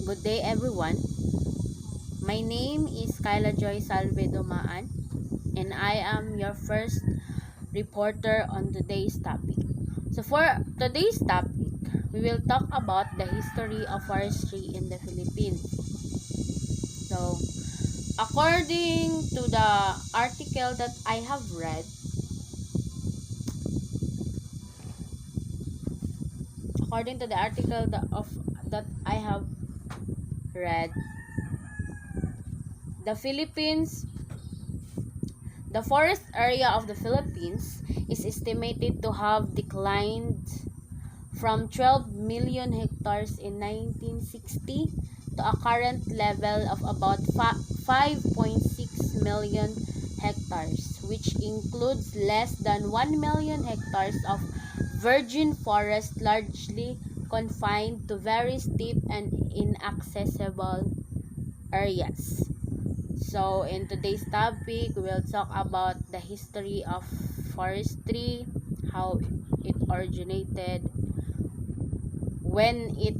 Good day everyone. My name is Kyla Joy Dumaan and I am your first reporter on today's topic. So for today's topic, we will talk about the history of forestry in the Philippines. So according to the article that I have read, that I have read, the Philippines The forest area of the Philippines is estimated to have declined from 12 million hectares in 1960 to a current level of about 5.6 million hectares, which includes less than 1 million hectares of virgin forest largely confined to very steep and inaccessible areas. So, in today's topic, we'll talk about the history of forestry, how it originated, when it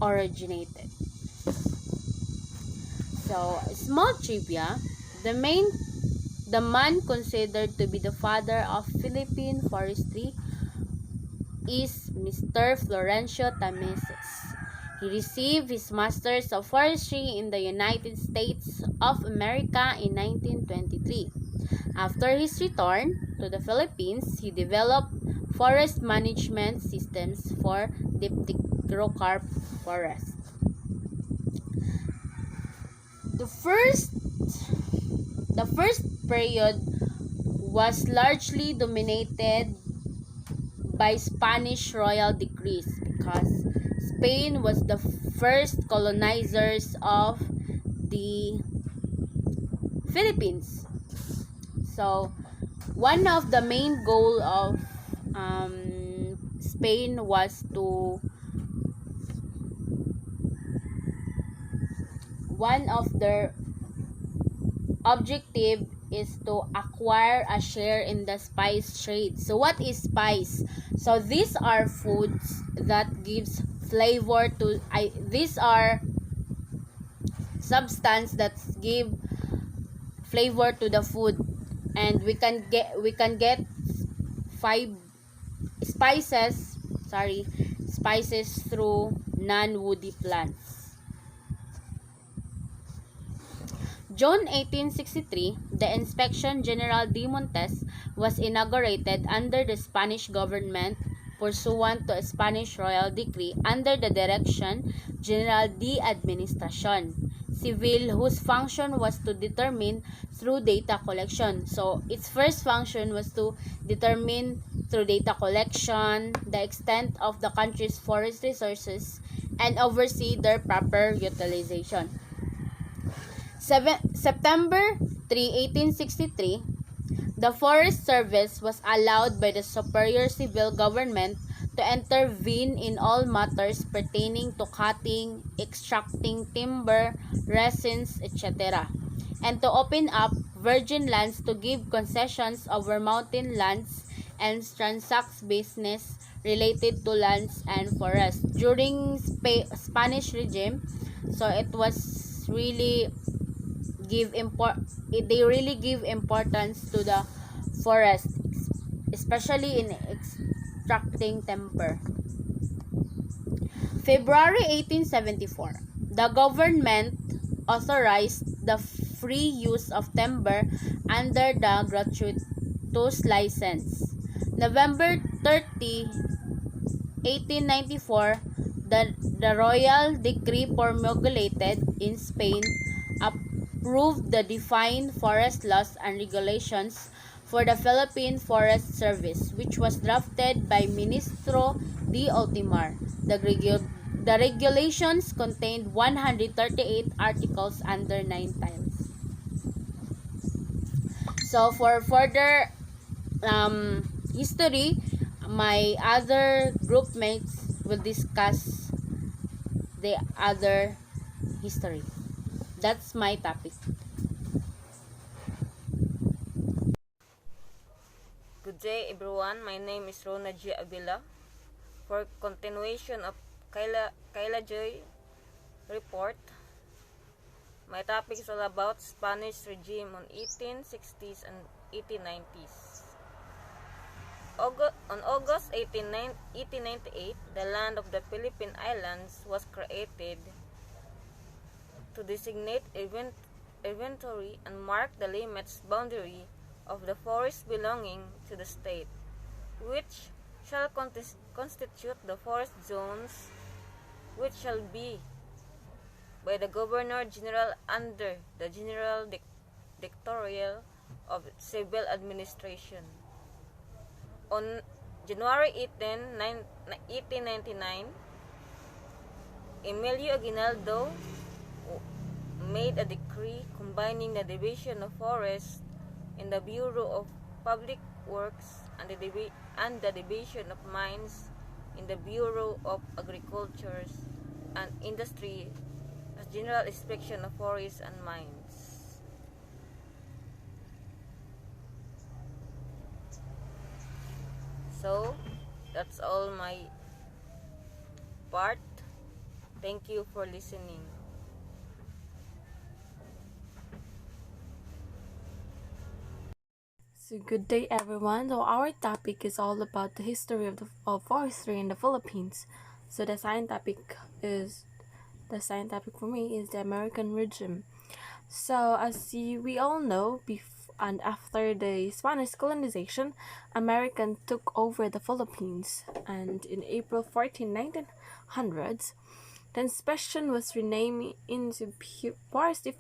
originated. So, small trivia, the man considered to be the father of Philippine forestry is Mr. Florencio Tameses. He received his Master's of Forestry in the United States of America in 1923. After his return to the Philippines, he developed forest management systems for dipterocarp forests. The first period was largely dominated by Spanish royal decrees because Spain was the first colonizers of the Philippines. So, one of the main goal of Spain was to one of their objective is to acquire a share in the spice trade. So what is spice? So these are foods that gives flavor to these are substance that give flavor to the food, and we can get five spices through non-woody plants. June 1863, the Inspection General de Montes was inaugurated under the Spanish government pursuant to a Spanish royal decree under the Direction General de Administración Civil, whose function was to determine through data collection. So, its first function was to determine through data collection the extent of the country's forest resources and oversee their proper utilization. September 3, 1863, the Forest Service was allowed by the superior civil government to intervene in all matters pertaining to cutting, extracting timber, resins, etc., and to open up virgin lands to give concessions over mountain lands and transact business related to lands and forests. During Spanish regime, so it was really they really give importance to the forest, especially in extracting timber. February 1874, the government authorized the free use of timber under the gratuitous license. November 30, 1894, the royal decree promulgated in Spain approved the defined forest laws and regulations for the Philippine Forest Service, which was drafted by Ministro de Ultimar. The regulations contained 138 articles under 9 titles. So for further history, my other group mates will discuss the other history. That's my topic. Good day everyone, my name is Rona Avila. For continuation of Kyla Joy report. My topic is all about Spanish regime on 1860s and 1890s. On August 1898, the land of the Philippine Islands was created to designate inventory and mark the limits boundary of the forest belonging to the state, which shall constitute the forest zones, which shall be by the Governor-General under the General Dictatorial of Civil Administration. On January 18, 1899, Emilio Aguinaldo made a decree combining the Division of Forests in the Bureau of Public Works and the Division of Mines in the Bureau of Agriculture and Industry as General Inspection of Forests and Mines. So, that's all my part. Thank you for listening. So good day everyone. So our topic is all about the history of forestry in the Philippines. So the science topic for me is the American regime. So as we all know, and after the Spanish colonization, Americans took over the Philippines, and in April 14, 1900s, the inspection was renamed into Forestry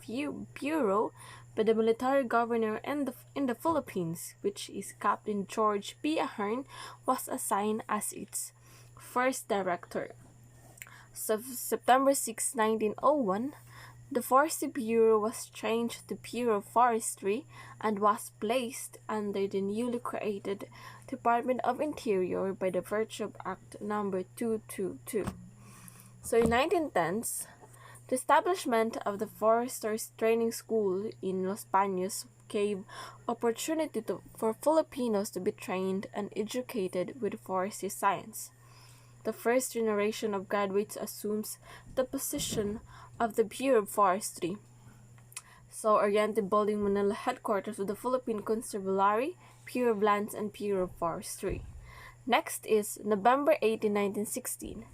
Bureau by the military governor in the Philippines, which is Captain George B. Ahern, was assigned as its first director. So September 6, 1901, the Forestry Bureau was changed to Bureau of Forestry and was placed under the newly created Department of Interior by the virtue of Act No. 222. So in 1910s, the establishment of the Foresters Training School in Los Baños gave opportunity for Filipinos to be trained and educated with forestry science. The first generation of graduates assumes the position of the Bureau of Forestry. So Oriente Building, Manila, headquarters of the Philippine Constabulary, Bureau of Lands, and Bureau of Forestry. Next is November 18, 1916.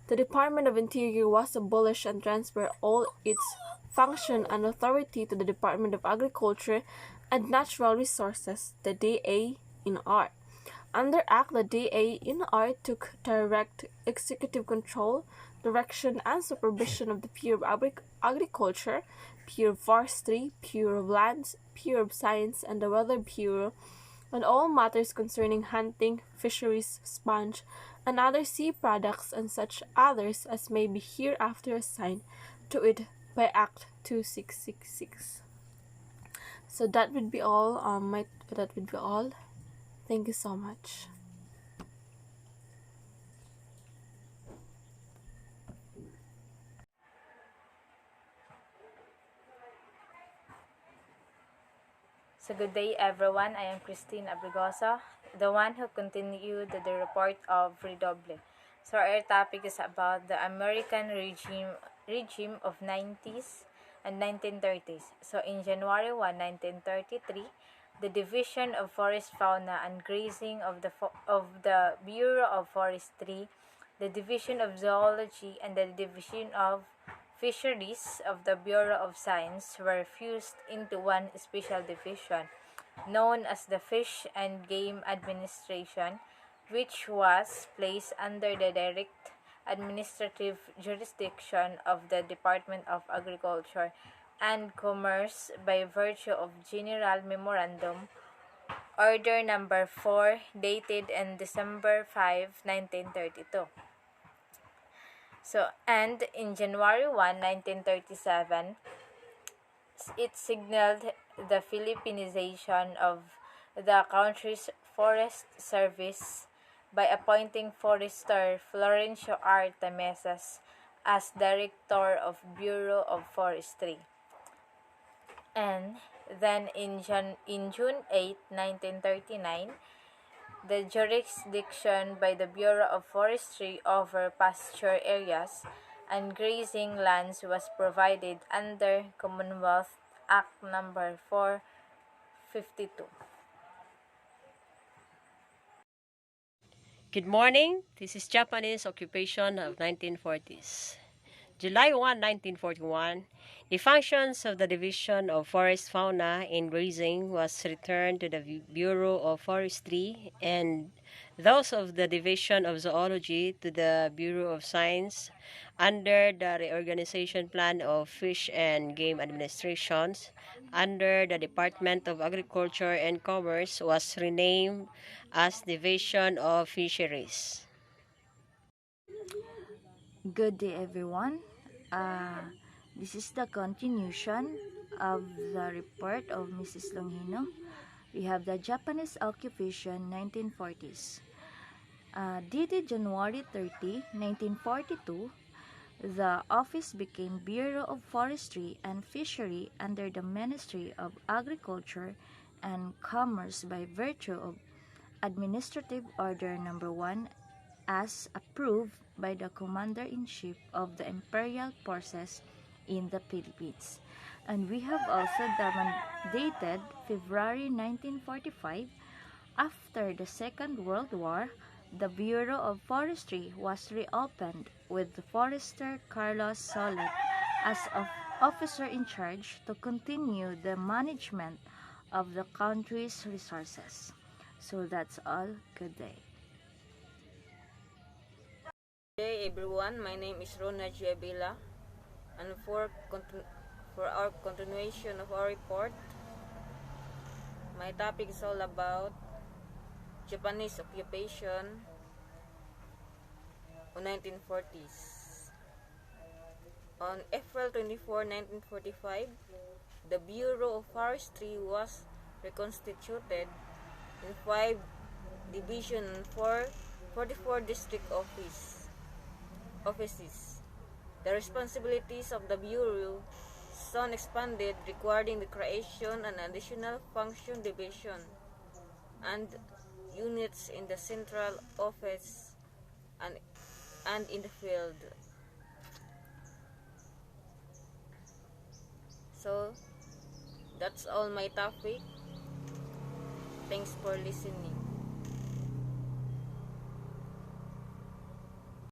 The Department of Interior was abolished and transferred all its function and authority to the Department of Agriculture and Natural Resources, the DA-NR. Under Act, the DA-NR took direct executive control, direction, and supervision of the Bureau of Agriculture, Bureau of Forestry, Bureau of Lands, Bureau of Science, and the Weather Bureau on all matters concerning hunting, fisheries, sponge, and other sea products and such others as may be hereafter assigned to it by Act 2666. So that would be all. Thank you so much. So good day everyone, I am Christine Abregoso, the one who continued the report of Redoble. So our topic is about the American regime of 90s and 1930s. So in January 1, 1933, the Division of Forest Fauna and Grazing of the Bureau of Forestry, the Division of Zoology, and the Division of Fisheries of the Bureau of Science were fused into one special division, known as the Fish and Game Administration, which was placed under the direct administrative jurisdiction of the Department of Agriculture and Commerce by virtue of General Memorandum Order Number 4, dated on December 5, 1932. And in January 1, 1937, it signaled the Philippinization of the country's Forest Service by appointing Forester Florencio R. Temesas as Director of Bureau of Forestry. And then in June 8, 1939, the jurisdiction by the Bureau of Forestry over pasture areas and grazing lands was provided under Commonwealth Act Number 452. Good morning. This is Japanese occupation of 1940s. July 1, 1941, the functions of the Division of Forest Fauna and Grazing was returned to the Bureau of Forestry, and those of the Division of Zoology to the Bureau of Science under the reorganization plan of Fish and Game Administrations under the Department of Agriculture and Commerce was renamed as Division of Fisheries. Good day, everyone. This is the continuation of the report of Mrs. Longino. We have the Japanese occupation 1940s. Dated January 30, 1942, the office became Bureau of Forestry and Fishery under the Ministry of Agriculture and Commerce by virtue of Administrative Order Number 1 as approved by the Commander-in-Chief of the Imperial Forces in the Philippines. And we have also dated February 1945. After the Second World War, the Bureau of Forestry was reopened with Forester Carlos Solet as officer in charge to continue the management of the country's resources. So that's all. Good day. Good day everyone, my name is Rona Avila, and for our continuation of our report, my topic is all about Japanese occupation of 1940s. On April 24, 1945, the Bureau of Forestry was reconstituted in 5 divisions and 44 district offices. The responsibilities of the Bureau soon expanded, requiring the creation and additional function division and units in the central office and in the field. So that's all my topic. Thanks for listening.